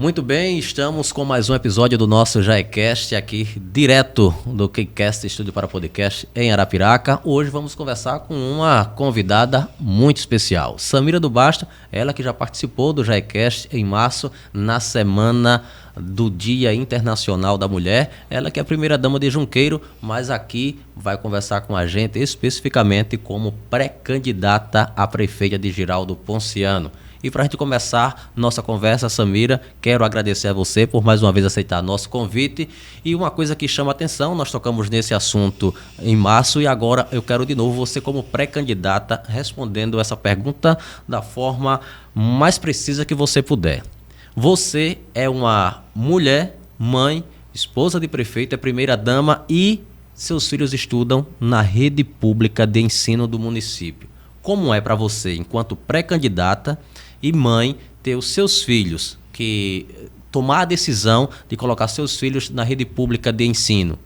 Muito bem, estamos com mais um episódio do nosso JaeCast aqui, direto do KeyCast Estúdio para Podcast em Arapiraca. Hoje vamos conversar com uma convidada muito especial, Samira do Basto, ela que já participou do JaeCast em março, na semana do Dia Internacional da Mulher. Ela que é a primeira dama de Junqueiro, mas aqui vai conversar com a gente especificamente como pré-candidata a prefeita de Girau Ponciano. E para a gente começar nossa conversa, Samira, quero agradecer a você por mais uma vez aceitar nosso convite. E uma coisa que chama a atenção, nós tocamos nesse assunto em março e agora eu quero de novo você como pré-candidata respondendo essa pergunta da forma mais precisa que você puder. Você é uma mulher, mãe, esposa de prefeito, é primeira-dama e seus filhos estudam na rede pública de ensino do município. Como é para você, enquanto pré-candidata e mãe, ter os seus filhos, que tomar a decisão de colocar seus filhos na rede pública de ensino?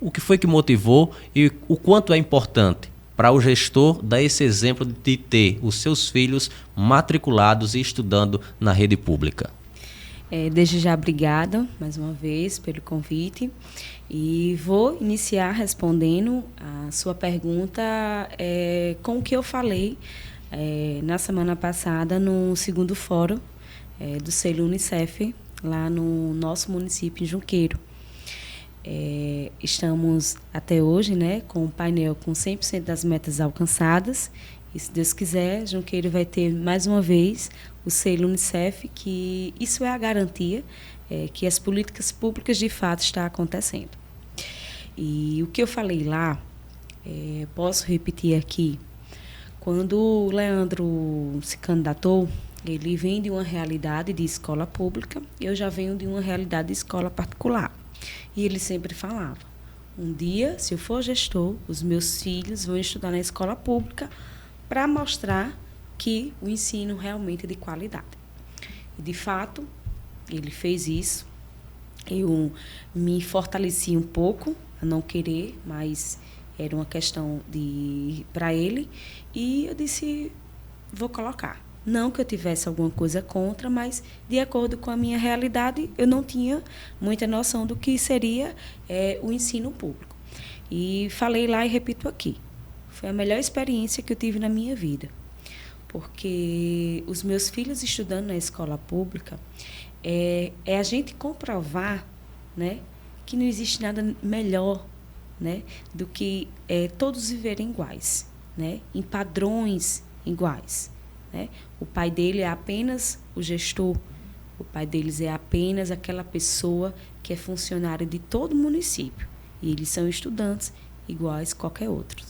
O que foi que motivou e o quanto é importante para o gestor dar esse exemplo de ter os seus filhos matriculados e estudando na rede pública? Desde já, obrigada mais uma vez pelo convite. E vou iniciar respondendo a sua pergunta com o que eu falei na semana passada no segundo fórum do selo Unicef, lá no nosso município, em Junqueiro. Estamos até hoje, com um painel com 100% das metas alcançadas. E, se Deus quiser, Junqueiro vai ter mais uma vez o selo Unicef, que isso é a garantia que as políticas públicas de fato estão acontecendo. E o que eu falei lá, posso repetir aqui. Quando o Leandro se candidatou, ele vem de uma realidade de escola pública, eu já venho de uma realidade de escola particular. E ele sempre falava, um dia, se eu for gestor, os meus filhos vão estudar na escola pública para mostrar que o ensino realmente é de qualidade. E, de fato, ele fez isso. Eu me fortaleci um pouco a não querer, mas era uma questão para ele. E eu disse, vou colocar. Não que eu tivesse alguma coisa contra, mas, de acordo com a minha realidade, eu não tinha muita noção do que seria o ensino público. E falei lá e repito aqui. Foi a melhor experiência que eu tive na minha vida. Porque os meus filhos estudando na escola pública, é a gente comprovar, que não existe nada melhor, do que todos viverem iguais, em padrões iguais. O pai dele é apenas o gestor, o pai deles é apenas aquela pessoa que é funcionária de todo o município. E eles são estudantes iguais a qualquer outro.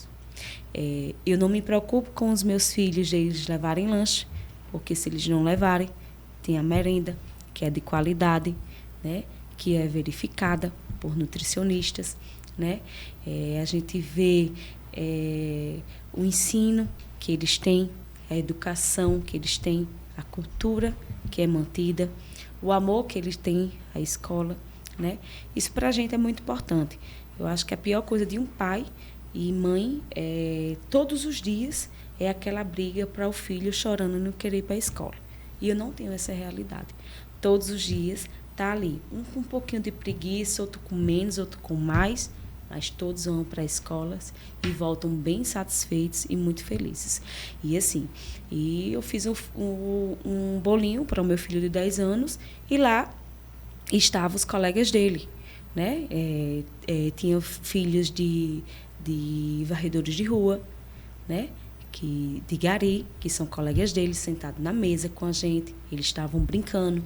Eu não me preocupo com os meus filhos de eles levarem lanche, porque se eles não levarem, tem a merenda, que é de qualidade, que é verificada por nutricionistas. A gente vê o ensino que eles têm, a educação que eles têm, a cultura que é mantida, o amor que eles têm à escola. Isso para a gente é muito importante. Eu acho que a pior coisa de um pai e mãe, todos os dias, é aquela briga para o filho chorando e não querer ir para a escola. E eu não tenho essa realidade. Todos os dias está ali, um com um pouquinho de preguiça, outro com menos, outro com mais, mas todos vão para escolas e voltam bem satisfeitos e muito felizes. E assim, eu fiz um bolinho para o meu filho de 10 anos e lá estavam os colegas dele. Tinha filhos de varredores de rua, de gari, que são colegas deles, sentados na mesa com a gente. Eles estavam brincando.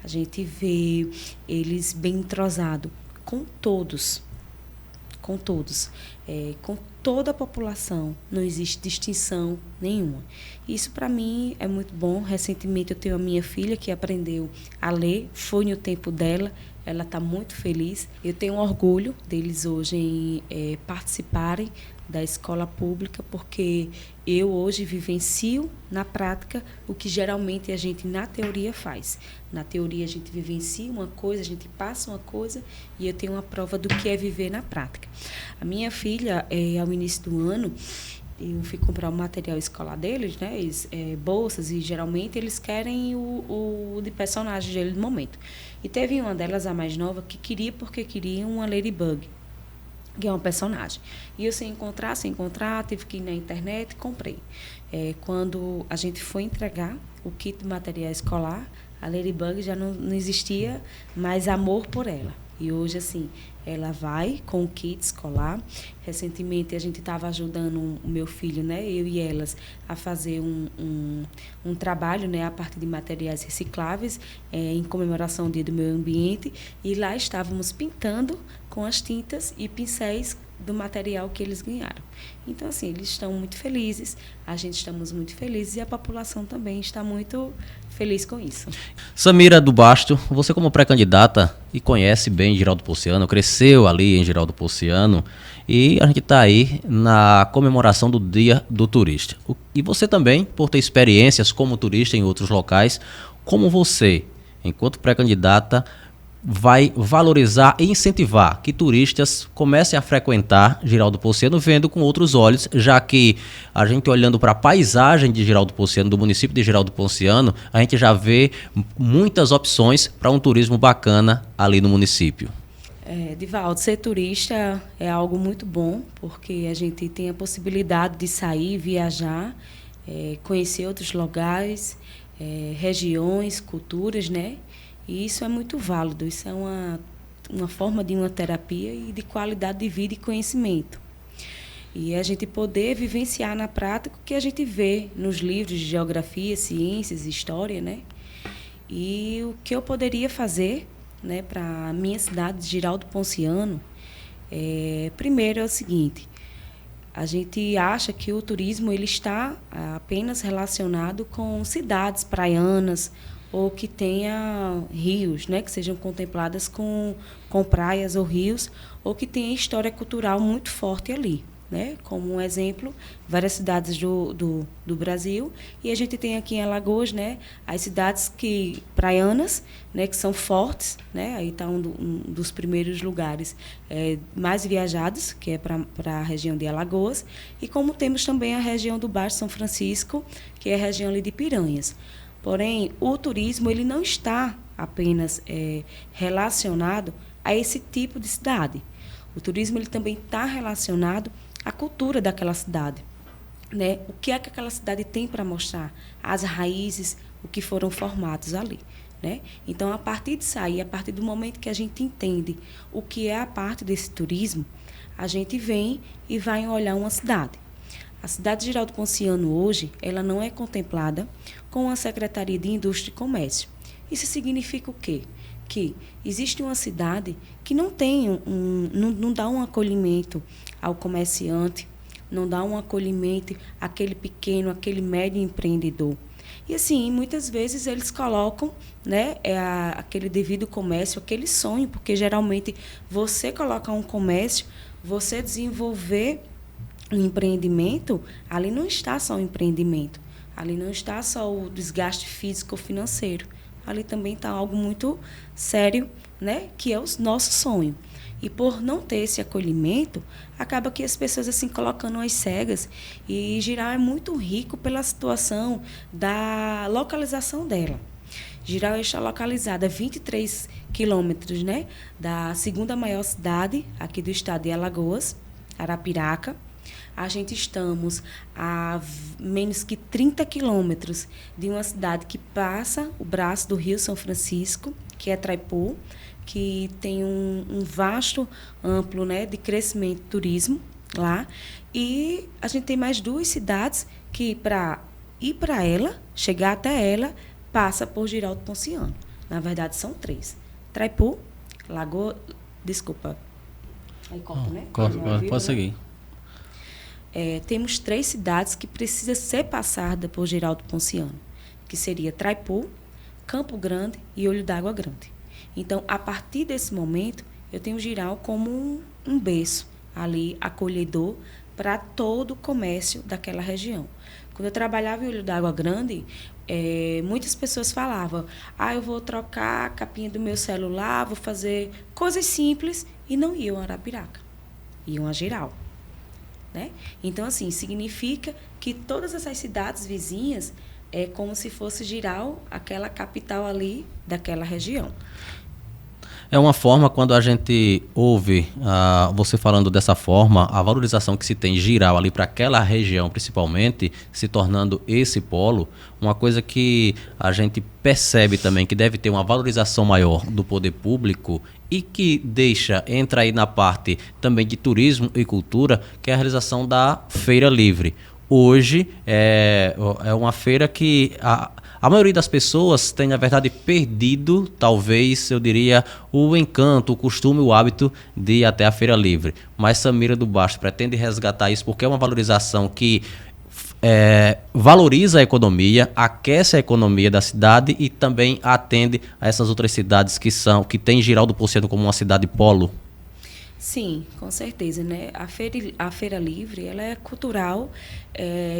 A gente vê eles bem entrosados com todos. Com toda a população. Não existe distinção nenhuma. Isso, para mim, é muito bom. Recentemente, eu tenho a minha filha que aprendeu a ler. Foi no tempo dela. Ela está muito feliz. Eu tenho orgulho deles hoje em participarem da escola pública, porque eu hoje vivencio na prática o que geralmente a gente na teoria faz. Na teoria a gente vivencia uma coisa, a gente passa uma coisa e eu tenho uma prova do que é viver na prática. A minha filha, ao início do ano, eu fui comprar o material escolar deles, né? Bolsas, e geralmente eles querem o de personagem dele no momento. E teve uma delas, a mais nova, que queria porque queria uma Ladybug, que é um personagem. E eu sem encontrar, tive que ir na internet e comprei. Quando a gente foi entregar o kit de material escolar, a Ladybug já não existia mais amor por ela. E hoje, assim, ela vai com o kit escolar. Recentemente, a gente estava ajudando o meu filho, né, eu e elas, a fazer um trabalho, né, a partir de materiais recicláveis, em comemoração ao Dia do Meio Ambiente. E lá estávamos pintando com as tintas e pincéis do material que eles ganharam. Então, assim, eles estão muito felizes, a gente estamos muito felizes e a população também está muito feliz com isso. Samira do Basto, você como pré-candidata e conhece bem Geraldo Ponciano, cresceu ali em Geraldo Ponciano, e a gente está aí na comemoração do Dia do Turista. E você também, por ter experiências como turista em outros locais, como você, enquanto pré-candidata, vai valorizar e incentivar que turistas comecem a frequentar Geraldo Ponciano vendo com outros olhos, já que a gente olhando para a paisagem de Geraldo Ponciano, do município de Geraldo Ponciano, a gente já vê muitas opções para um turismo bacana ali no município. Divaldo, ser turista é algo muito bom, porque a gente tem a possibilidade de sair, viajar, conhecer outros lugares, regiões, culturas, né? E isso é muito válido, isso é uma forma de uma terapia e de qualidade de vida e conhecimento. E a gente poder vivenciar na prática o que a gente vê nos livros de geografia, ciências, história, né? E o que eu poderia fazer, né, para a minha cidade de Geraldo Ponciano, primeiro é o seguinte: a gente acha que o turismo ele está apenas relacionado com cidades praianas, ou que tenha rios, né, que sejam contempladas com praias ou rios, ou que tenha história cultural muito forte ali, né? Como um exemplo, várias cidades do Brasil, e a gente tem aqui em Alagoas, né, as cidades praianas, né, que são fortes, né? Aí está um dos primeiros lugares mais viajados, que é para a região de Alagoas, e como temos também a região do Baixo São Francisco, que é a região ali de Piranhas. Porém, o turismo ele não está apenas relacionado a esse tipo de cidade. O turismo ele também está relacionado à cultura daquela cidade, né? O que é que aquela cidade tem para mostrar? As raízes, o que foram formados ali, né? Então, a partir disso aí, a partir do momento que a gente entende o que é a parte desse turismo, a gente vem e vai olhar uma cidade. A cidade de Geraldo Ponciano hoje, ela não é contemplada com a Secretaria de Indústria e Comércio. Isso significa o quê? Que existe uma cidade que não tem não dá um acolhimento ao comerciante, não dá um acolhimento àquele pequeno, àquele médio empreendedor. E assim, muitas vezes eles colocam, né, aquele devido comércio, aquele sonho, porque geralmente você coloca um comércio, você desenvolver um empreendimento, ali não está só o empreendimento, ali não está só o desgaste físico ou financeiro, ali também está algo muito sério, né, que é o nosso sonho. E por não ter esse acolhimento, acaba que as pessoas assim colocando as cegas, e Giral é muito rico pela situação da localização dela. Giral está localizada a 23 quilômetros, né, da segunda maior cidade aqui do estado de Alagoas, Arapiraca. A gente estamos a menos que 30 quilômetros de uma cidade que passa o braço do Rio São Francisco, que é Traipu, que tem um vasto, amplo, né, de crescimento do turismo lá. E a gente tem mais duas cidades que, para ir para ela, chegar até ela, passa por Geraldo Ponciano. Na verdade, são três. Traipu, Lagoa... Desculpa. Aí corta, né? Pode seguir. Temos três cidades que precisam ser passadas por Geraldo Ponciano, que seria Traipu, Campo Grande e Olho d'Água Grande. Então, a partir desse momento, eu tenho Giral como um berço ali, acolhedor, para todo o comércio daquela região. Quando eu trabalhava em Olho d'Água Grande, muitas pessoas falavam: eu vou trocar a capinha do meu celular, vou fazer coisas simples, e não iam a Arapiraca, iam a Giral. né? Então, assim, significa que todas essas cidades vizinhas é como se fosse Jirau, aquela capital ali daquela região. É uma forma, quando a gente ouve você falando dessa forma, a valorização que se tem geral ali para aquela região, principalmente, se tornando esse polo, uma coisa que a gente percebe também que deve ter uma valorização maior do poder público e que entra aí na parte também de turismo e cultura, que é a realização da Feira Livre. Hoje é uma feira que a maioria das pessoas tem, na verdade, perdido, talvez, eu diria, o encanto, o costume, o hábito de ir até a Feira Livre. Mas Samira do Basto pretende resgatar isso porque é uma valorização que valoriza a economia, aquece a economia da cidade e também atende a essas outras cidades que têm Girau do Ponciano como uma cidade polo. Sim, com certeza, né? A Feira Livre, ela é cultural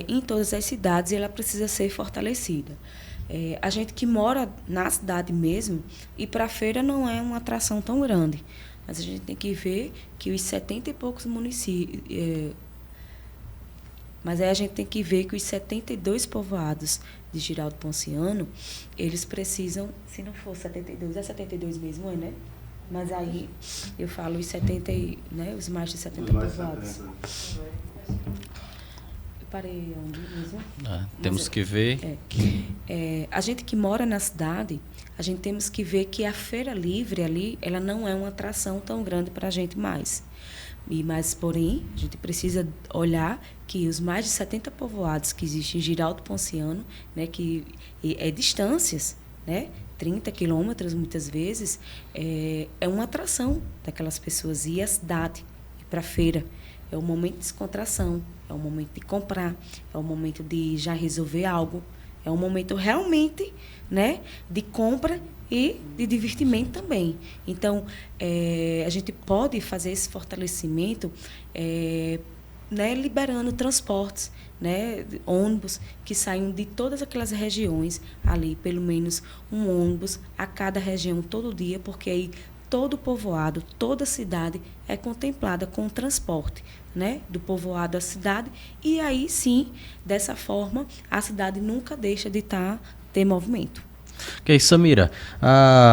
em todas as cidades e ela precisa ser fortalecida. A gente que mora na cidade mesmo, ir para a feira não é uma atração tão grande, mas a gente tem que ver que os 70 e poucos municípios... mas aí a gente tem que ver que os 72 povoados de Girau do Ponciano, eles precisam, se não for 72, é 72 mesmo, né? Mas aí eu falo os 70, né, os mais de 70 povoados. Eu parei onde mesmo? Temos que ver. A gente que mora na cidade, a gente temos que ver que a Feira Livre ali, ela não é uma atração tão grande para a gente mais. Mas, porém, a gente precisa olhar que os mais de 70 povoados que existem em Girau do Ponciano, né, que é distâncias, né? 30 quilômetros, muitas vezes, é uma atração daquelas pessoas. Ir à cidade, ir para a feira, é um momento de descontração, é um momento de comprar, é um momento de já resolver algo, é um momento realmente, né, de compra e de divertimento também. Então, a gente pode fazer esse fortalecimento né, liberando transportes, né, ônibus que saiam de todas aquelas regiões ali, pelo menos um ônibus a cada região todo dia, porque aí todo o povoado, toda a cidade é contemplada com o transporte, né, do povoado à cidade, e aí sim, dessa forma, a cidade nunca deixa de ter movimento. Ok, Samira,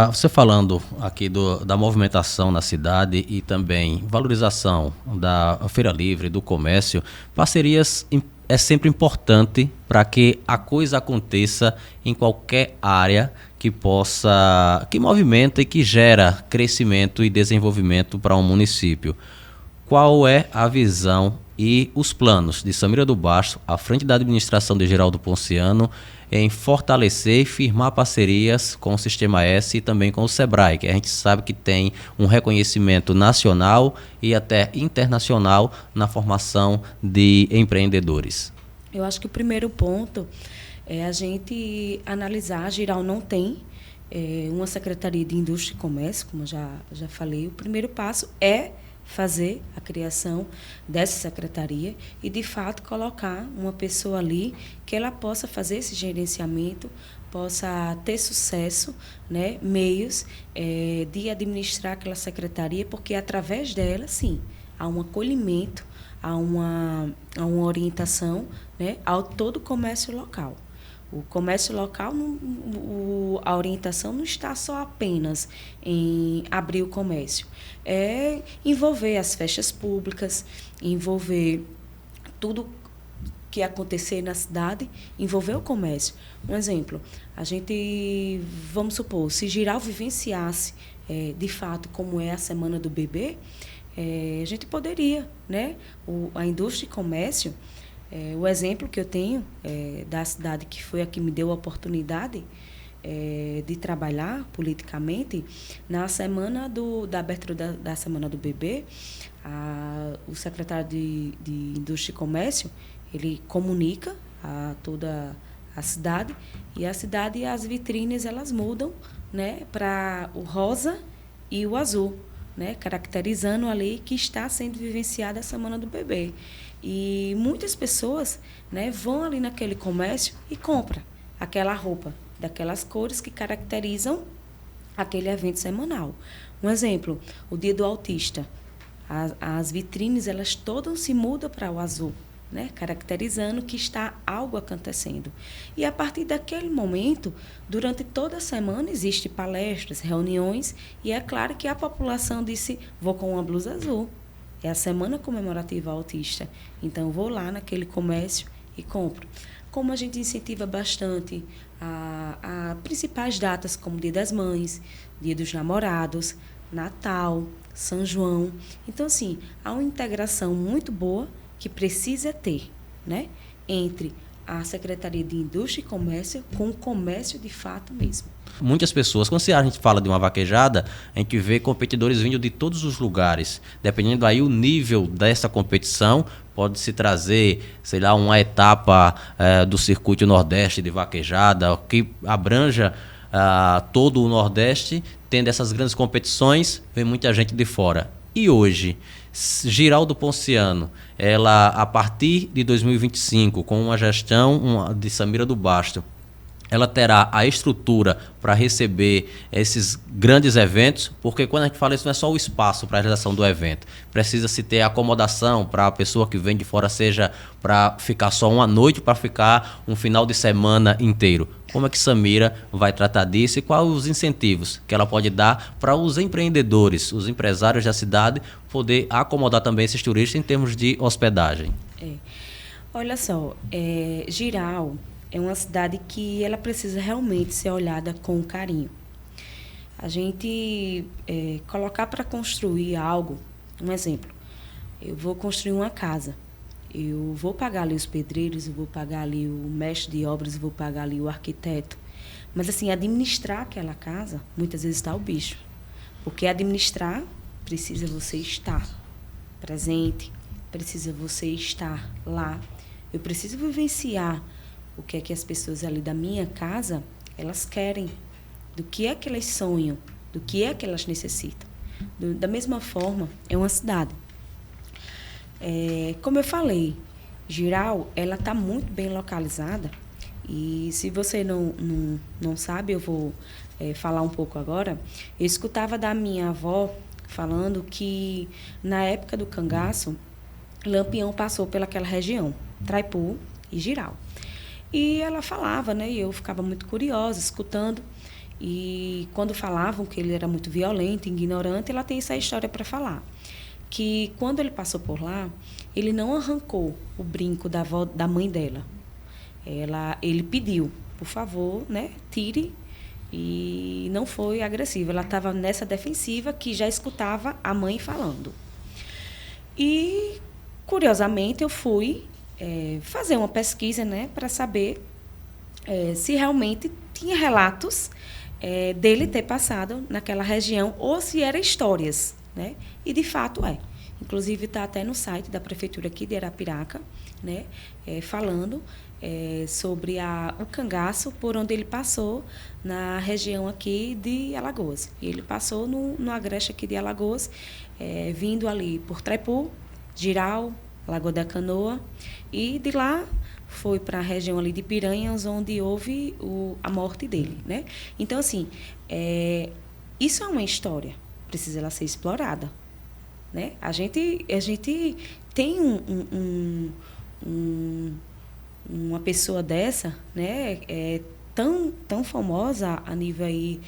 você falando aqui da movimentação na cidade e também valorização da Feira Livre, do comércio, parcerias é sempre importante para que a coisa aconteça em qualquer área que movimenta e que gera crescimento e desenvolvimento para um município. Qual é a visão e os planos de Samira do Basto, à frente da administração de Girau do Ponciano, em fortalecer e firmar parcerias com o Sistema S e também com o Sebrae, que a gente sabe que tem um reconhecimento nacional e até internacional na formação de empreendedores? Eu acho que o primeiro ponto é a gente analisar. Girau não tem uma Secretaria de Indústria e Comércio, como eu já falei. O primeiro passo é fazer a criação dessa secretaria e, de fato, colocar uma pessoa ali que ela possa fazer esse gerenciamento, possa ter sucesso, né, meios de administrar aquela secretaria, porque através dela, sim, há um acolhimento, há uma orientação, né, ao todo o comércio local. O comércio local, a orientação não está só apenas em abrir o comércio. É envolver as festas públicas, envolver tudo que acontecer na cidade, envolver o comércio. Um exemplo, vamos supor, se Girau vivenciasse, de fato, como é a Semana do Bebê, a gente poderia, né? A indústria e comércio, o exemplo que eu tenho da cidade que foi a que me deu a oportunidade de trabalhar politicamente, na semana da abertura da Semana do Bebê, o secretário de Indústria e Comércio, ele comunica a toda a cidade, e a cidade e as vitrines elas mudam, né, para o rosa e o azul, né, caracterizando ali que está sendo vivenciada a Semana do Bebê. E muitas pessoas, né, vão ali naquele comércio e compram aquela roupa daquelas cores que caracterizam aquele evento semanal. Um exemplo, o Dia do Autista. As vitrines, elas todas se mudam para o azul, né? Caracterizando que está algo acontecendo. E a partir daquele momento, durante toda a semana, existem palestras, reuniões, e é claro que a população disse, vou com uma blusa azul. É a Semana Comemorativa Autista. Então, vou lá naquele comércio e compro. Como a gente incentiva bastante a principais datas, como Dia das Mães, Dia dos Namorados, Natal, São João. Então, assim, há uma integração muito boa que precisa ter, né, entre a Secretaria de Indústria e Comércio com o comércio de fato mesmo. Muitas pessoas, quando a gente fala de uma vaquejada, a gente vê competidores vindo de todos os lugares. Dependendo aí o nível dessa competição, pode-se trazer, sei lá, uma etapa do circuito Nordeste de vaquejada, que abranja todo o Nordeste, tendo essas grandes competições, vem muita gente de fora. E hoje, Giraldo Ponciano, ela, a partir de 2025, com uma gestão de Samira do Basto, ela terá a estrutura para receber esses grandes eventos, porque quando a gente fala isso não é só o espaço para a realização do evento, precisa-se ter acomodação para a pessoa que vem de fora, seja para ficar só uma noite, para ficar um final de semana inteiro. Como é que Samira vai tratar disso e quais os incentivos que ela pode dar para os empreendedores, os empresários da cidade, poder acomodar também esses turistas em termos de hospedagem? Olha só, Jirau é uma cidade que ela precisa realmente ser olhada com carinho. A gente colocar para construir algo, um exemplo, eu vou construir uma casa, eu vou pagar ali os pedreiros, eu vou pagar ali o mestre de obras, eu vou pagar ali o arquiteto. Mas, assim, administrar aquela casa, muitas vezes está o bicho. Porque administrar precisa você estar presente, precisa você estar lá. Eu preciso vivenciar o que é que as pessoas ali da minha casa, elas querem, do que é que elas sonham, do que é que elas necessitam. Da mesma forma, é uma cidade. Como eu falei, Jirau, ela está muito bem localizada. E se você não sabe, eu vou falar um pouco agora. Eu escutava da minha avó falando que, na época do cangaço, Lampião passou pelaquela região, Traipu e Jirau. E ela falava, né? E eu ficava muito curiosa, escutando. E quando falavam que ele era muito violento, ignorante, ela tem essa história para falar. Que quando ele passou por lá, ele não arrancou o brinco da mãe dela. Ele pediu, por favor, né, tire, e não foi agressiva. Ela estava nessa defensiva que já escutava a mãe falando. E, curiosamente, eu fui fazer uma pesquisa, né, para saber se realmente tinha relatos dele ter passado naquela região ou se eram histórias, né? E, de fato, é. Inclusive, está até no site da prefeitura aqui de Arapiraca, né, falando sobre o cangaço por onde ele passou na região aqui de Alagoas. E ele passou no agreste aqui de Alagoas, vindo ali por Traipu, Jirau, Lagoa da Canoa, e de lá foi para a região ali de Piranhas, onde houve a morte dele, né? Então, assim, isso é uma história, precisa ela ser explorada, né? A gente tem uma pessoa dessa, né, tão famosa a nível aí,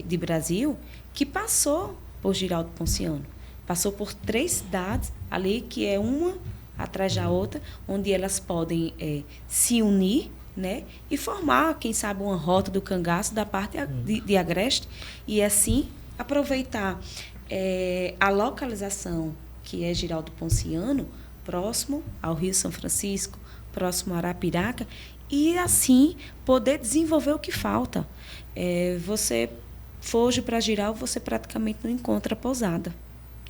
de Brasil, que passou por Giraldo Ponciano. Passou por 3 cidades ali, que é uma atrás da outra, onde elas podem se unir, né, e formar, quem sabe, uma rota do cangaço da parte de Agreste, e assim aproveitar a localização, que é Giraldo Ponciano, próximo ao Rio São Francisco, próximo a Arapiraca, e assim poder desenvolver o que falta. Você foge para Jirau, você praticamente não encontra pousada.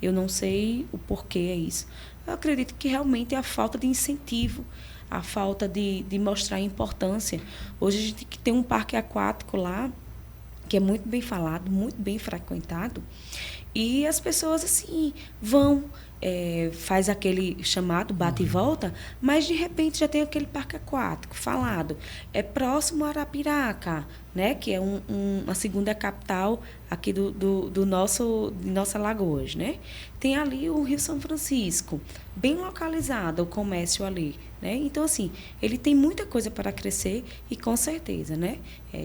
Eu não sei o porquê é isso. Eu acredito que realmente é a falta de incentivo, a falta de mostrar a importância. Hoje a gente tem um parque aquático lá, que é muito bem falado, muito bem frequentado, e as pessoas assim vão faz aquele chamado bate e volta, mas de repente já tem aquele parque aquático falado. É próximo a Arapiraca, né, que é uma segunda capital aqui de nossa Lagoas, né? Tem ali o Rio São Francisco, bem localizado o comércio ali, né? Então, assim, ele tem muita coisa para crescer e, com certeza, né?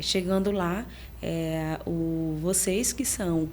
Chegando lá, vocês que são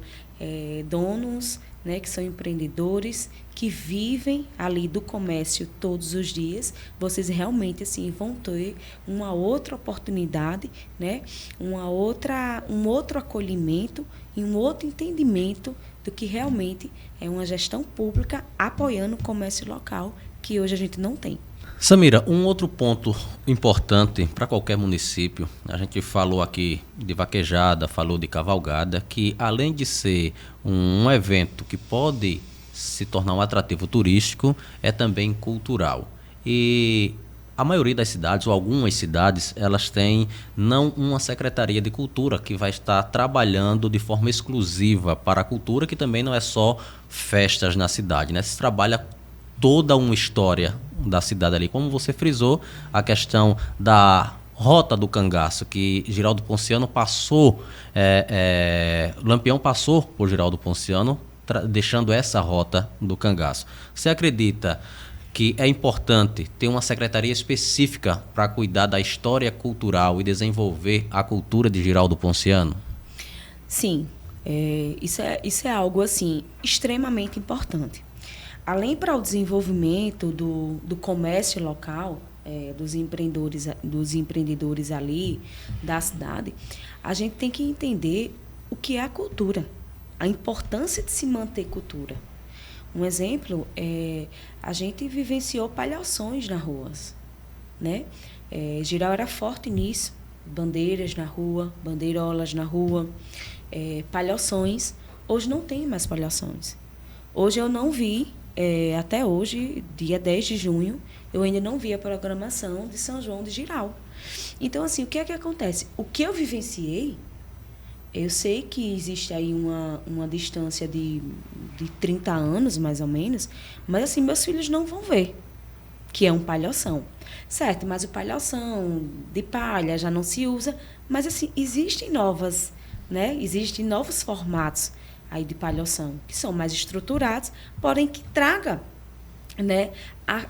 donos, né, que são empreendedores, que vivem ali do comércio todos os dias, vocês realmente assim vão ter uma outra oportunidade, né, um outro acolhimento e um outro entendimento do que realmente é uma gestão pública apoiando o comércio local, que hoje a gente não tem. Samira, um outro ponto importante para qualquer município, a gente falou aqui de vaquejada, falou de cavalgada, que além de ser um evento que pode se tornar um atrativo turístico, é também cultural. E a maioria das cidades, ou algumas cidades, elas têm não uma secretaria de cultura que vai estar trabalhando de forma exclusiva para a cultura, que também não é só festas na cidade, né? Se trabalha toda uma história da cidade ali, como você frisou, a questão da Rota do Cangaço, que Giraldo Ponciano passou, Lampião passou por Giraldo Ponciano, deixando essa Rota do Cangaço. Você acredita que é importante ter uma secretaria específica para cuidar da história cultural e desenvolver a cultura de Giraldo Ponciano? Sim, isso é algo assim extremamente importante. Além para o desenvolvimento do comércio local, dos empreendedores ali da cidade, a gente tem que entender o que é a cultura, a importância de se manter cultura. Um exemplo, a gente vivenciou palhações nas ruas, né? Giral era forte nisso, bandeiras na rua, bandeirolas na rua, palhações. Hoje não tem mais palhações. Hoje eu não vi, até hoje, dia 10 de junho, eu ainda não vi a programação de São João de Giral. Então, assim, o que é que acontece? O que eu vivenciei, eu sei que existe aí uma distância de 30 anos, mais ou menos, mas, assim, meus filhos não vão ver, que é um palhação. Certo, mas o palhação de palha já não se usa, mas, assim, existem novos formatos aí de palhação, que são mais estruturados, porém que traga, né,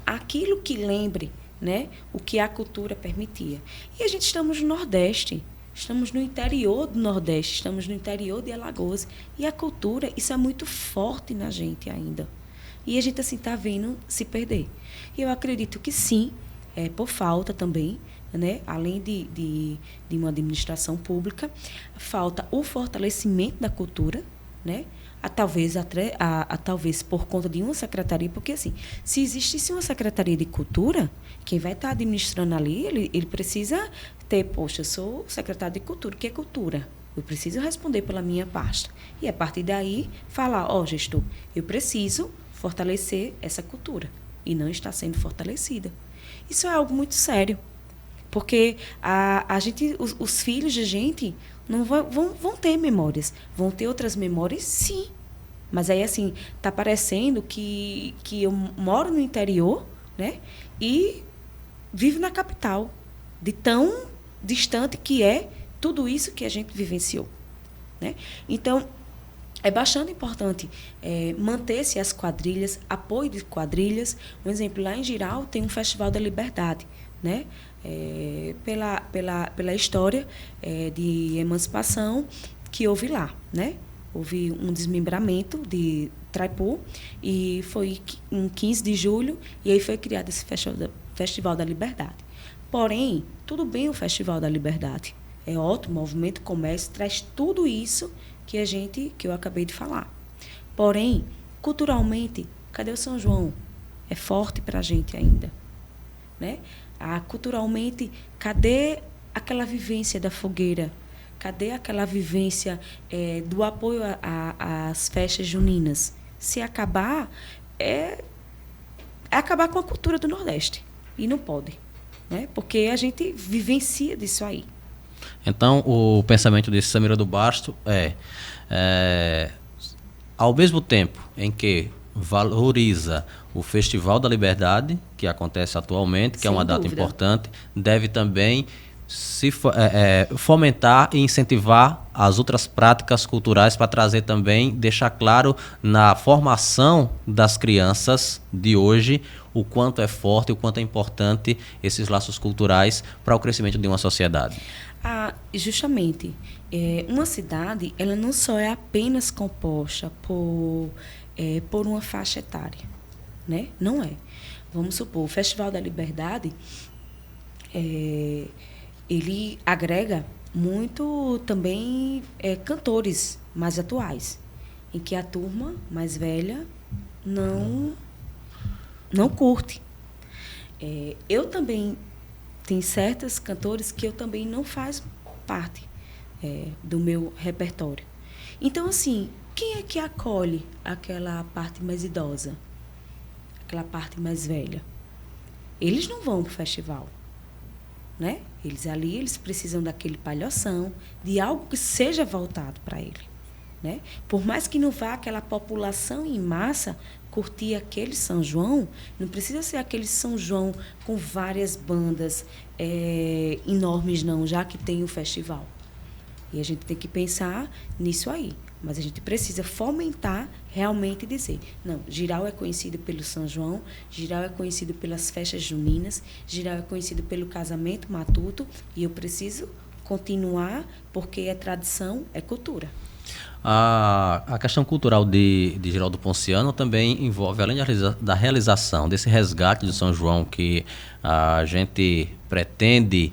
aquilo que lembre, né, o que a cultura permitia. E a gente estamos no Nordeste, estamos no interior do Nordeste, estamos no interior de Alagoas, e a cultura, isso é muito forte na gente ainda. E a gente assim está vendo se perder. E eu acredito que sim, por falta também, né, além de uma administração pública, falta o fortalecimento da cultura, né? Talvez por conta de uma secretaria, porque assim, se existisse uma secretaria de cultura, quem vai estar administrando ali, ele precisa ter, poxa, eu sou secretário de cultura, o que é cultura? Eu preciso responder pela minha pasta. E a partir daí, falar, gestor, eu preciso fortalecer essa cultura. E não está sendo fortalecida. Isso é algo muito sério. Porque os filhos da gente não vão ter memórias. Vão ter outras memórias, sim. Mas aí, assim, está parecendo que eu moro no interior, né? E vivo na capital. De tão distante que é tudo isso que a gente vivenciou, né? Então, é bastante importante manter-se as quadrilhas, apoio de quadrilhas. Um exemplo, lá em Giral tem um Festival da Liberdade, né? Pela história de emancipação que houve lá, né? Houve um desmembramento de Traipu e foi em 15 de julho e aí foi criado esse Festival da Liberdade. Porém, tudo bem o Festival da Liberdade, é ótimo, o movimento comércio traz tudo isso que eu acabei de falar. Porém, culturalmente, cadê o São João? É forte para a gente ainda, né? Culturalmente, cadê aquela vivência da fogueira? Cadê aquela vivência do apoio às festas juninas? Se acabar, é acabar com a cultura do Nordeste. E não pode, né? Porque a gente vivencia disso aí. Então, o pensamento de Samira do Basto ao mesmo tempo em que valoriza o Festival da Liberdade, que acontece atualmente, que é uma data importante, deve também fomentar e incentivar as outras práticas culturais para trazer também, deixar claro na formação das crianças de hoje o quanto é forte, o quanto é importante esses laços culturais para o crescimento de uma sociedade. Justamente, uma cidade, ela não só é apenas composta por uma faixa etária, né? Não é. Vamos supor, o Festival da Liberdade, ele agrega muito também cantores mais atuais, em que a turma mais velha não curte. Eu também tenho certos cantores que eu também não faz parte do meu repertório. Então, assim, quem é que acolhe aquela parte mais idosa, aquela parte mais velha? Eles não vão para o festival, né? Eles precisam daquele palhoção, de algo que seja voltado para ele, né? Por mais que não vá aquela população em massa curtir aquele São João, não precisa ser aquele São João com várias bandas enormes, não, já que tem o festival. E a gente tem que pensar nisso aí. Mas a gente precisa fomentar realmente e dizer, não, Jirau é conhecido pelo São João, Jirau é conhecido pelas festas juninas, Jirau é conhecido pelo casamento matuto, e eu preciso continuar porque é tradição, é cultura. A questão cultural de Geraldo Ponciano também envolve, além da realização desse resgate de São João, que a gente pretende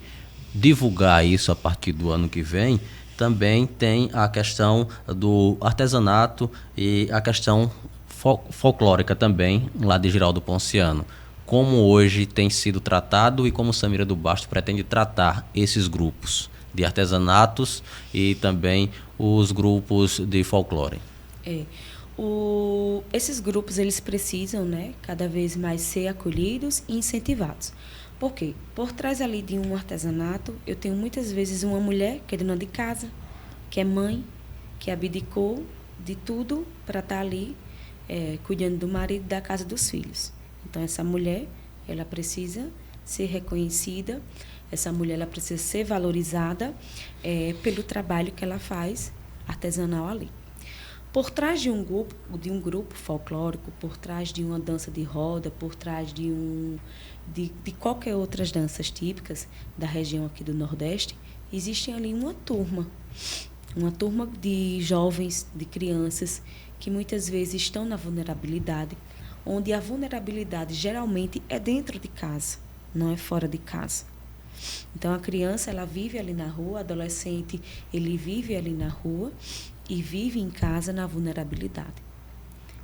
divulgar isso a partir do ano que vem, também tem a questão do artesanato e a questão folclórica também, lá de Geraldo Ponciano. Como hoje tem sido tratado e como Samira do Basto pretende tratar esses grupos de artesanatos e também os grupos de folclore. Esses grupos, eles precisam, né, cada vez mais ser acolhidos e incentivados. Por quê? Por trás ali de um artesanato, eu tenho muitas vezes uma mulher que é dona de casa, que é mãe, que abdicou de tudo para estar ali cuidando do marido e da casa dos filhos. Então, essa mulher, ela precisa ser reconhecida, essa mulher ela precisa ser valorizada pelo trabalho que ela faz artesanal ali. Por trás de um grupo folclórico, por trás de uma dança de roda, por trás de qualquer outras danças típicas da região aqui do Nordeste, existe ali uma turma de jovens, de crianças, que muitas vezes estão na vulnerabilidade, onde a vulnerabilidade geralmente é dentro de casa, não é fora de casa. Então, a criança, ela vive ali na rua, o adolescente, ele vive ali na rua e vive em casa na vulnerabilidade.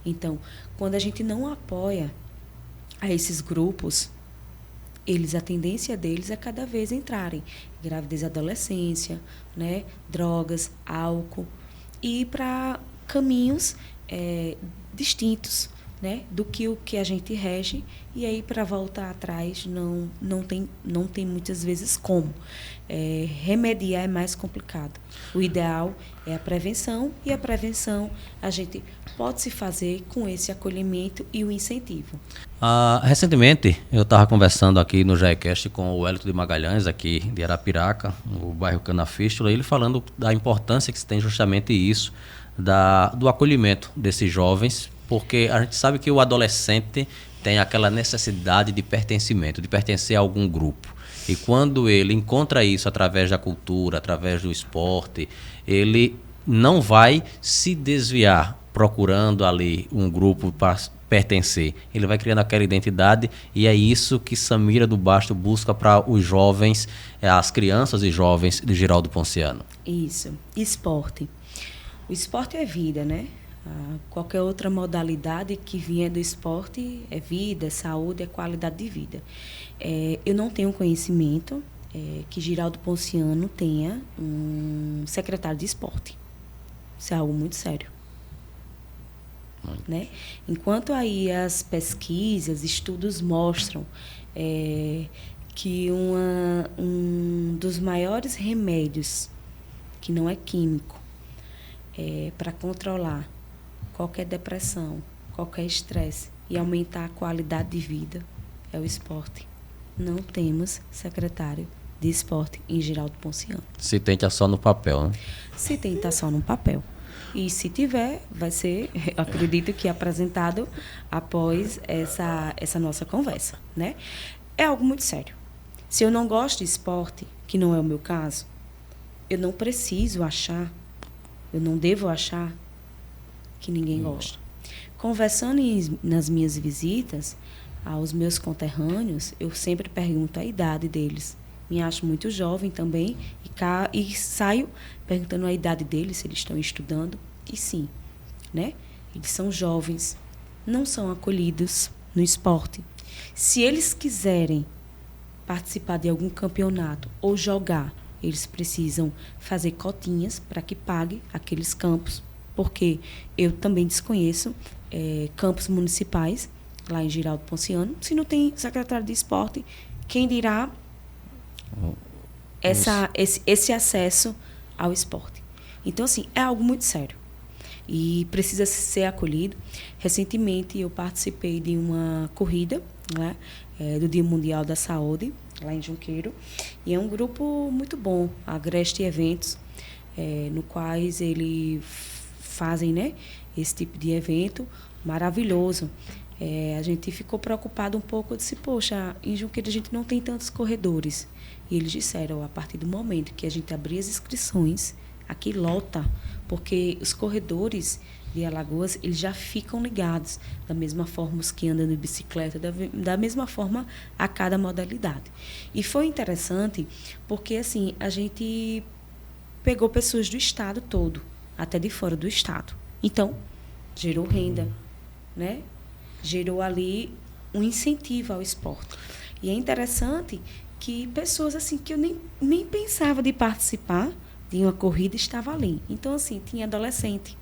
Então, quando a gente não apoia a esses grupos, a tendência deles é cada vez entrarem em gravidez e adolescência, né, drogas, álcool, e ir para caminhos distintos, né, do que o que a gente rege, e aí para voltar atrás não tem muitas vezes como. Remediar é mais complicado. O ideal é a prevenção, e a prevenção a gente pode se fazer com esse acolhimento e o incentivo. Recentemente, eu estava conversando aqui no JaeCast com o Wellington de Magalhães, aqui de Arapiraca, no bairro Canafístula, ele falando da importância que se tem justamente isso, do acolhimento desses jovens, porque a gente sabe que o adolescente tem aquela necessidade de pertencimento, de pertencer a algum grupo. E quando ele encontra isso através da cultura, através do esporte, ele não vai se desviar procurando ali um grupo para pertencer. Ele vai criando aquela identidade, e é isso que Samira do Basto busca para os jovens, as crianças e jovens de Geraldo Ponciano. Isso. Esporte. O esporte é vida, né? Qualquer outra modalidade que vier do esporte é vida, é saúde, é qualidade de vida. Eu não tenho conhecimento que Geraldo Ponciano tenha um secretário de esporte. Isso é algo muito sério. Né? Enquanto aí as pesquisas, estudos mostram que um dos maiores remédios, que não é químico, para controlar qualquer depressão, qualquer estresse e aumentar a qualidade de vida é o esporte. Não temos secretário de esporte em Giraldo Ponciano. Se tenta só no papel, né? Se tenta só no papel. E se tiver, vai ser, acredito que apresentado após essa nossa conversa, né? É algo muito sério. Se eu não gosto de esporte, que não é o meu caso, eu não preciso achar, eu não devo achar que ninguém gosta. Conversando nas minhas visitas aos meus conterrâneos, eu sempre pergunto a idade deles. Me acho muito jovem também e saio perguntando a idade deles, se eles estão estudando. E sim, né? Eles são jovens, não são acolhidos no esporte. Se eles quiserem participar de algum campeonato ou jogar, eles precisam fazer cotinhas para que pague aqueles campos, porque eu também desconheço campos municipais lá em Giraldo Ponciano. Se não tem secretário de esporte, quem dirá esse acesso ao esporte? Então, assim, é algo muito sério e precisa ser acolhido. Recentemente, eu participei de uma corrida, né, do Dia Mundial da Saúde, lá em Junqueiro, e é um grupo muito bom, a Agreste Eventos, no quais eles fazem, né, esse tipo de evento maravilhoso. A gente ficou preocupado um pouco, eu disse, poxa, em Junqueiro a gente não tem tantos corredores. E eles disseram, a partir do momento que a gente abrir as inscrições, aqui lota, porque os corredores de Alagoas, eles já ficam ligados, da mesma forma os que andam de bicicleta, da mesma forma a cada modalidade. E foi interessante, porque assim, a gente pegou pessoas do estado todo, até de fora do estado. Então, gerou renda, né? Gerou ali um incentivo ao esporte. E é interessante que pessoas assim que eu nem pensava de participar de uma corrida estava ali. Então, assim, tinha adolescente,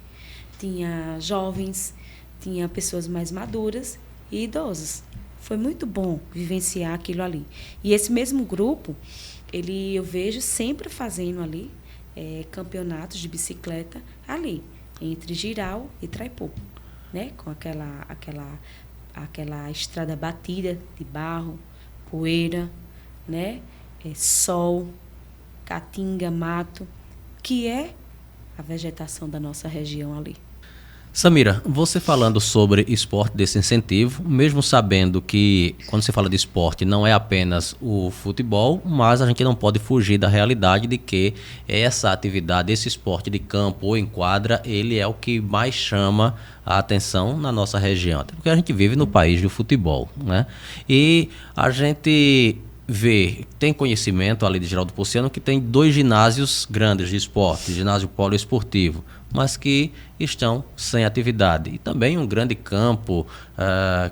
tinha jovens, tinha pessoas mais maduras e idosos. Foi muito bom vivenciar aquilo ali. E esse mesmo grupo, eu vejo sempre fazendo ali campeonatos de bicicleta ali, entre Giral e Traipu, né? Com aquela estrada batida de barro, poeira, né? Sol, caatinga, mato, que é a vegetação da nossa região ali. Samira, você falando sobre esporte desse incentivo, mesmo sabendo que quando você fala de esporte não é apenas o futebol, mas a gente não pode fugir da realidade de que essa atividade, esse esporte de campo ou em quadra, ele é o que mais chama a atenção na nossa região, até porque a gente vive no país do futebol, né? E a gente tem conhecimento ali de Giraldo Ponciano que tem 2 ginásios grandes de esporte, ginásio poliesportivo, mas que estão sem atividade. E também um grande campo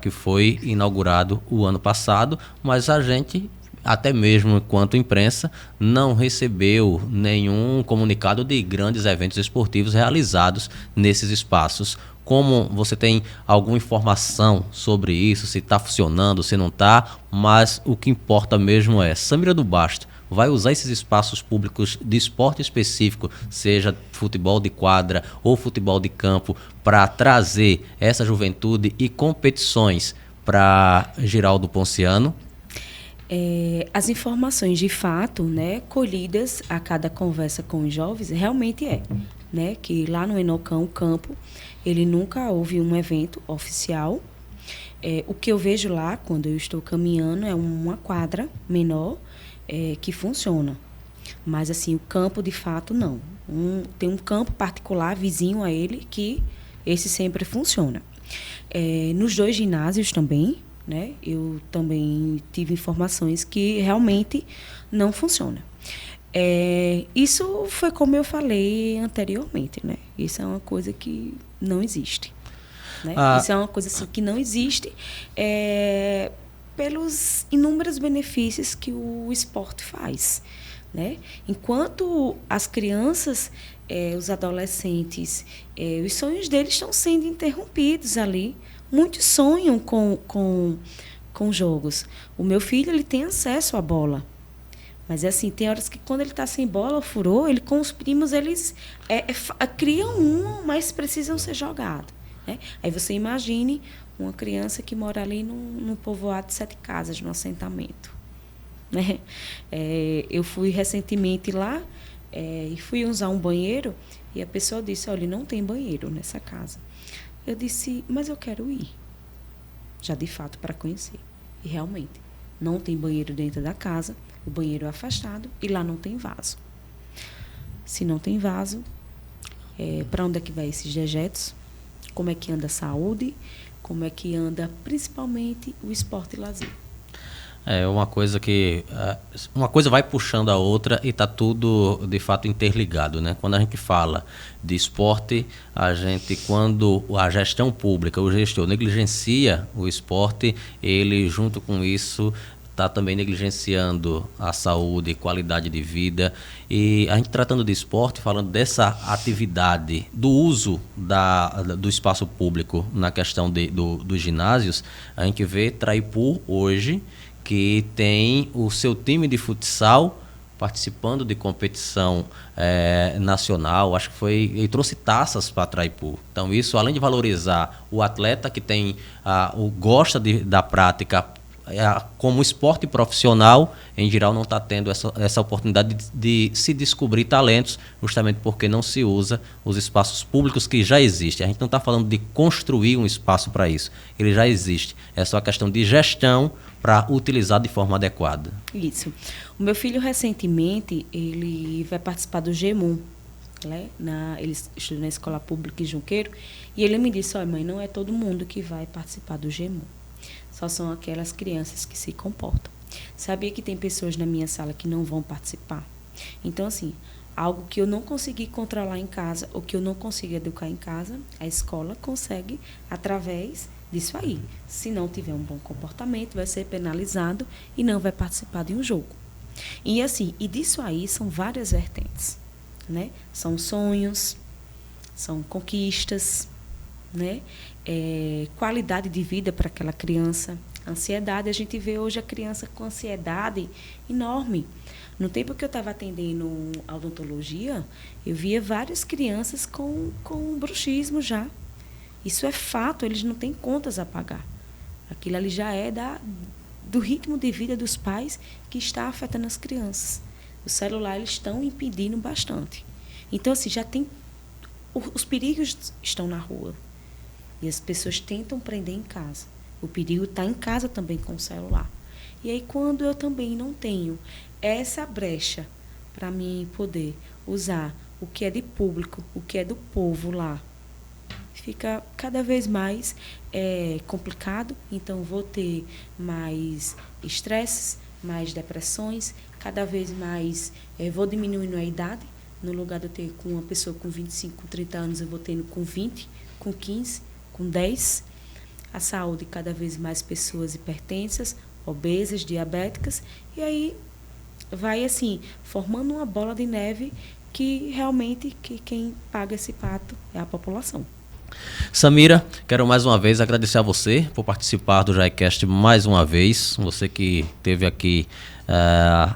que foi inaugurado o ano passado, mas a gente, até mesmo enquanto imprensa, não recebeu nenhum comunicado de grandes eventos esportivos realizados nesses espaços. Como você tem alguma informação sobre isso, se está funcionando, se não está, mas o que importa mesmo é, Samira do Basto vai usar esses espaços públicos de esporte específico, seja futebol de quadra ou futebol de campo, para trazer essa juventude e competições para Giraldo Ponciano? As informações de fato, né, colhidas a cada conversa com os jovens, realmente né, que lá no Enocão, o campo, ele nunca houve um evento oficial. O que eu vejo lá, quando eu estou caminhando, é uma quadra menor que funciona. Mas, assim, o campo, de fato, não. Tem um campo particular, vizinho a ele, que esse sempre funciona. Nos 2 ginásios também, né, eu também tive informações que realmente não funciona. Isso foi como eu falei anteriormente, né? Isso é uma coisa que não existe, né? Isso é uma coisa assim, que não existe pelos inúmeros benefícios que o esporte faz, né? Enquanto as crianças, os adolescentes, os sonhos deles estão sendo interrompidos ali. Muitos sonham com jogos. O meu filho, ele tem acesso à bola. Mas, assim, tem horas que quando ele está sem bola, furou, ele com os primos, eles criam mas precisam ser jogados. né? Aí você imagine uma criança que mora ali num povoado de 7 casas, num assentamento, né? Eu fui recentemente lá e fui usar um banheiro e a pessoa disse, olha, não tem banheiro nessa casa. Eu disse, mas eu quero ir, já de fato, para conhecer. E realmente, não tem banheiro dentro da casa, o banheiro é afastado e lá não tem vaso. Se não tem vaso, para onde é que vai esses dejetos? Como é que anda a saúde? Como é que anda, principalmente, o esporte e lazer? É uma coisa que uma coisa vai puxando a outra e está tudo de fato interligado, né? Quando a gente fala de esporte, quando a gestão pública, o gestor negligencia o esporte, ele junto com isso está também negligenciando a saúde, qualidade de vida. E a gente tratando de esporte, falando dessa atividade, do uso do espaço público na questão dos ginásios, a gente vê Traipu hoje, que tem o seu time de futsal participando de competição nacional. Acho que ele trouxe taças para Traipu. Então isso, além de valorizar o atleta que gosta da prática como esporte profissional, em geral não está tendo essa oportunidade de se descobrir talentos, justamente porque não se usa os espaços públicos que já existem. A gente não está falando de construir um espaço para isso, ele já existe. É só questão de gestão para utilizar de forma adequada. Isso. O meu filho, recentemente, ele vai participar do GEMUN, né? Ele estuda na escola pública em Junqueiro, e ele me disse, olha, mãe, não é todo mundo que vai participar do GEMUN. Só são aquelas crianças que se comportam. Sabia que tem pessoas na minha sala que não vão participar? Então, assim, algo que eu não consegui controlar em casa, ou que eu não consigo educar em casa, a escola consegue através disso aí. Se não tiver um bom comportamento, vai ser penalizado e não vai participar de um jogo. E assim, e disso aí são várias vertentes, né? São sonhos, são conquistas, né? Qualidade de vida para aquela criança, ansiedade. A gente vê hoje a criança com ansiedade enorme. No tempo que eu estava atendendo a odontologia, eu via várias crianças com bruxismo já. Isso é fato, eles não têm contas a pagar. Aquilo ali já é do ritmo de vida dos pais que está afetando as crianças. Os celulares estão impedindo bastante. Então, assim, já tem... Os perigos estão na rua. E as pessoas tentam prender em casa. O perigo está em casa também com o celular. E aí, quando eu também não tenho essa brecha para mim poder usar o que é de público, o que é do povo lá, fica cada vez mais complicado. Então, vou ter mais estresses, mais depressões, cada vez mais vou diminuindo a idade. No lugar de eu ter com uma pessoa com 25, com 30 anos, eu vou tendo com 20, com 15, com 10. A saúde, cada vez mais pessoas hipertensas, obesas, diabéticas. E aí vai assim, formando uma bola de neve que realmente quem paga esse pato é a população. Samira, quero mais uma vez agradecer a você por participar do JaiCast mais uma vez. Você que esteve aqui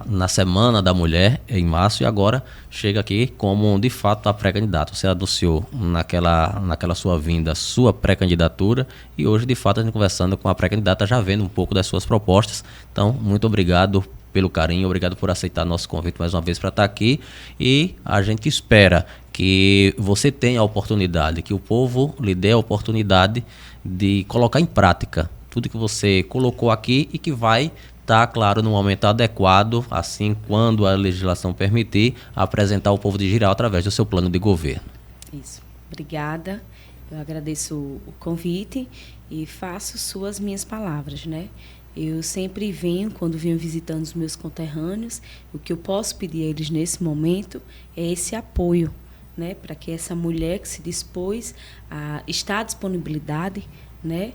na Semana da Mulher, em março, e agora chega aqui como, de fato, a pré-candidata. Você anunciou naquela sua vinda, sua pré-candidatura, e hoje, de fato, a gente conversando com a pré-candidata, já vendo um pouco das suas propostas. Então, muito obrigado pelo carinho, obrigado por aceitar nosso convite mais uma vez para estar aqui, e a gente espera que você tenha a oportunidade, que o povo lhe dê a oportunidade de colocar em prática tudo que você colocou aqui e que vai estar, claro, no momento adequado, assim, quando a legislação permitir, apresentar ao povo de Jirau através do seu plano de governo. Isso. Obrigada. Eu agradeço o convite e faço suas minhas palavras, né? Eu sempre venho, quando venho visitando os meus conterrâneos, o que eu posso pedir a eles nesse momento é esse apoio, né, para que essa mulher que se dispôs a estar à disponibilidade, né,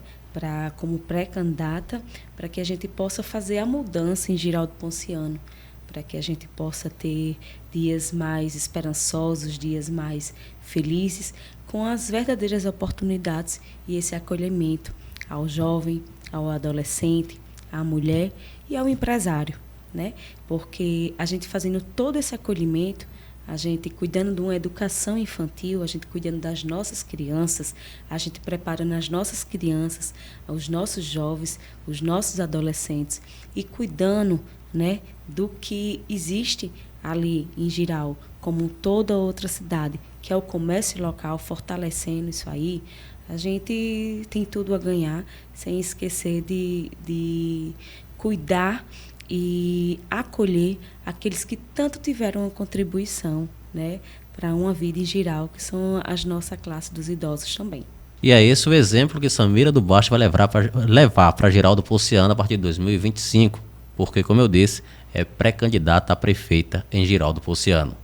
como pré-candidata, para que a gente possa fazer a mudança em Giraldo Ponciano, para que a gente possa ter dias mais esperançosos, dias mais felizes, com as verdadeiras oportunidades e esse acolhimento ao jovem, ao adolescente, à mulher e ao empresário, né? Porque a gente fazendo todo esse acolhimento, a gente cuidando de uma educação infantil, a gente cuidando das nossas crianças, a gente preparando as nossas crianças, os nossos jovens, os nossos adolescentes e cuidando, né, do que existe ali em Jirau, como toda outra cidade, que é o comércio local, fortalecendo isso aí, a gente tem tudo a ganhar, sem esquecer de cuidar e acolher aqueles que tanto tiveram uma contribuição, né, para uma vida em Jirau, que são as nossa classe dos idosos também. E é esse o exemplo que Samira do Baixo vai levar para Girau Pociano a partir de 2025, porque, como eu disse, é pré-candidata a prefeita em Girau Pociano.